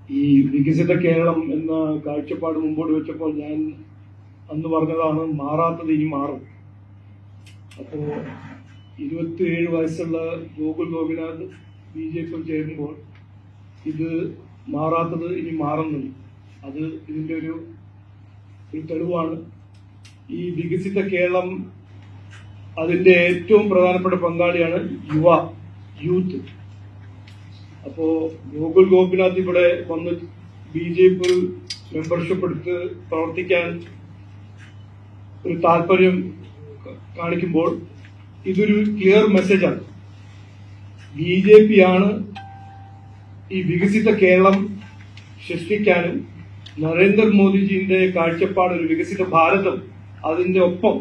ഈ വികസിത കേരളം എന്ന കാഴ്ചപ്പാട് മുമ്പോട്ട് വെച്ചപ്പോൾ ഞാൻ അന്ന് പറഞ്ഞതാണ് മാറാത്തത് ഇനി മാറും. അപ്പോ 27 വയസ്സുള്ള ഗോകുൽ ഗോപിനാഥ് BJP ചേരുമ്പോൾ ഇത് മാറാത്തത് ഇനി മാറുന്നുണ്ട്. അത് ഇതിന്റെ ഒരു തെളിവാണ്. ഈ വികസിത കേരളം അതിന്റെ ഏറ്റവും പ്രധാനപ്പെട്ട പങ്കാളിയാണ് യൂത്ത്. അപ്പോ ഗോകുൽ ഗോപിനാഥ് ഇവിടെ വന്ന് BJP മെമ്പർഷിപ്പ് എടുത്ത് പ്രവർത്തിക്കാൻ ഒരു താല്പര്യം കാണിക്കുമ്പോൾ ഇതൊരു ക്ലിയർ മെസ്സേജാണ്. BJP ആണ് ഈ വികസിത കേരളം സൃഷ്ടിക്കാനും നരേന്ദ്രമോദിജിയുടെ കാഴ്ചപ്പാട് ഒരു വികസിത ഭാരതം അതിന്റെ ഒപ്പം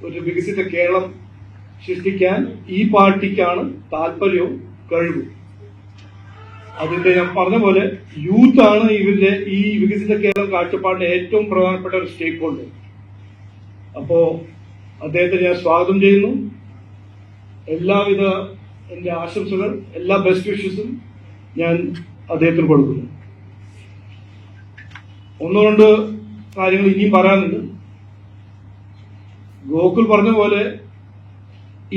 ഒരു വികസിത കേരളം സൃഷ്ടിക്കാൻ ഈ പാർട്ടിക്കാണ് താല്പര്യവും കഴിവും. അതിന്റെ ഞാൻ പറഞ്ഞ പോലെ യൂത്ത് ആണ് ഇവരുടെ ഈ വികസിത കേരളം കാഴ്ചപ്പാടിന്റെ ഏറ്റവും പ്രധാനപ്പെട്ട ഒരു സ്റ്റേക്ക് ഹോൾഡർ. അപ്പോ അദ്ദേഹത്തെ ഞാൻ സ്വാഗതം ചെയ്യുന്നു. എല്ലാവിധ എന്റെ ആശംസകൾ, എല്ലാ ബെസ്റ്റ് വിഷസും ഞാൻ അദ്ദേഹത്തിന് കൊടുക്കുന്നു. ഒന്നുകൊണ്ട് കാര്യങ്ങൾ ഇനിയും പറയാനുണ്ട്. ഗോകുൽ പറഞ്ഞ പോലെ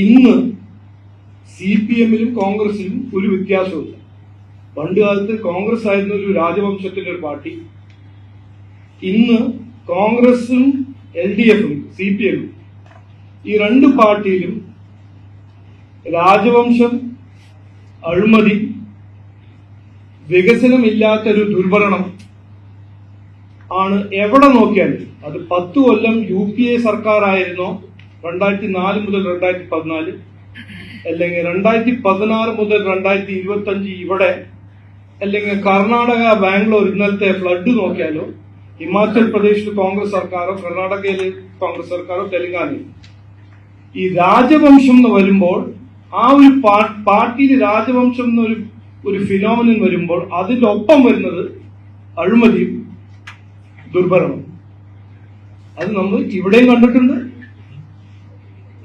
ഇന്ന് CPM-ലും കോൺഗ്രസിലും ഒരു വ്യത്യാസമില്ല. പണ്ട് കാലത്ത് കോൺഗ്രസ് ആയിരുന്നു ഒരു രാജവംശത്തിന്റെ ഒരു പാർട്ടി. ഇന്ന് കോൺഗ്രസും LDF-ഉം CPM-ഉം ഈ രണ്ട് പാർട്ടിയിലും രാജവംശം, അഴിമതി, വികസനമില്ലാത്തൊരു ദുർഭരണം ആണ് എവിടെ നോക്കിയാലും. അത് 10 കൊല്ലം UPA സർക്കാരായിരുന്നോ, 2004 മുതൽ 2014, അല്ലെങ്കിൽ 2016 മുതൽ 2025 ഇവിടെ, അല്ലെങ്കിൽ കർണാടക, ബാംഗ്ലൂർ ഇന്നലത്തെ ഫ്ലഡ് നോക്കിയാലോ, ഹിമാചൽ പ്രദേശിൽ കോൺഗ്രസ് സർക്കാരോ, കർണാടകയിൽ കോൺഗ്രസ് സർക്കാരോ, തെലങ്കാനയിൽ ഈ രാജവംശം എന്ന് വരുമ്പോൾ ആ ഒരു പാർട്ടിയിൽ രാജവംശം എന്നൊരു ഫിനോമിനൻ വരുമ്പോൾ അതിലൊപ്പം വരുന്നത് അഴിമതിയും ദുർഭരണം. അത് നമ്മൾ ഇവിടെയും കണ്ടിട്ടുണ്ട്.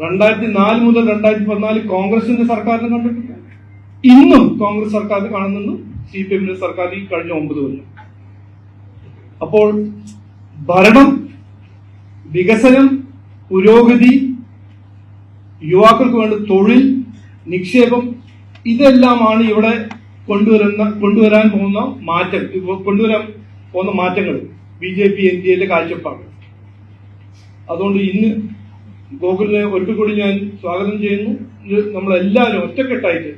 2004 മുതൽ 2014 കോൺഗ്രസിന്റെ സർക്കാരിനെ കണ്ടിട്ടുണ്ട്. ഇന്നും കോൺഗ്രസ് സർക്കാരിനെ കാണുന്നു, CPM-ന്റെ സർക്കാർ ഈ കഴിഞ്ഞ 9 കൊല്ലം. അപ്പോൾ ഭരണം, വികസനം, പുരോഗതി, യുവാക്കൾക്ക് വേണ്ട തൊഴിൽ, നിക്ഷേപം, ഇതെല്ലാമാണ് ഇവിടെ കൊണ്ടുവരാൻ പോകുന്ന മാറ്റങ്ങൾ BJP NDA-യുടെ കാഴ്ചപ്പാട്. അതുകൊണ്ട് ഇന്ന് ഗോകുലിനെ ഒരിക്കൽ കൂടി ഞാൻ സ്വാഗതം ചെയ്യുന്നു. നമ്മളെല്ലാവരും ഒറ്റക്കെട്ടായിട്ട്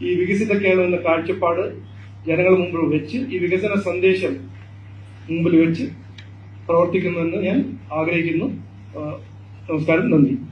ഈ വികസിത കേരളം എന്ന കാഴ്ചപ്പാട് ജനങ്ങളുടെ മുമ്പിൽ വെച്ച്, ഈ വികസന സന്ദേശം മുമ്പിൽ വെച്ച് പ്രവർത്തിക്കുമെന്ന് ഞാൻ ആഗ്രഹിക്കുന്നു. നമസ്കാരം, നന്ദി.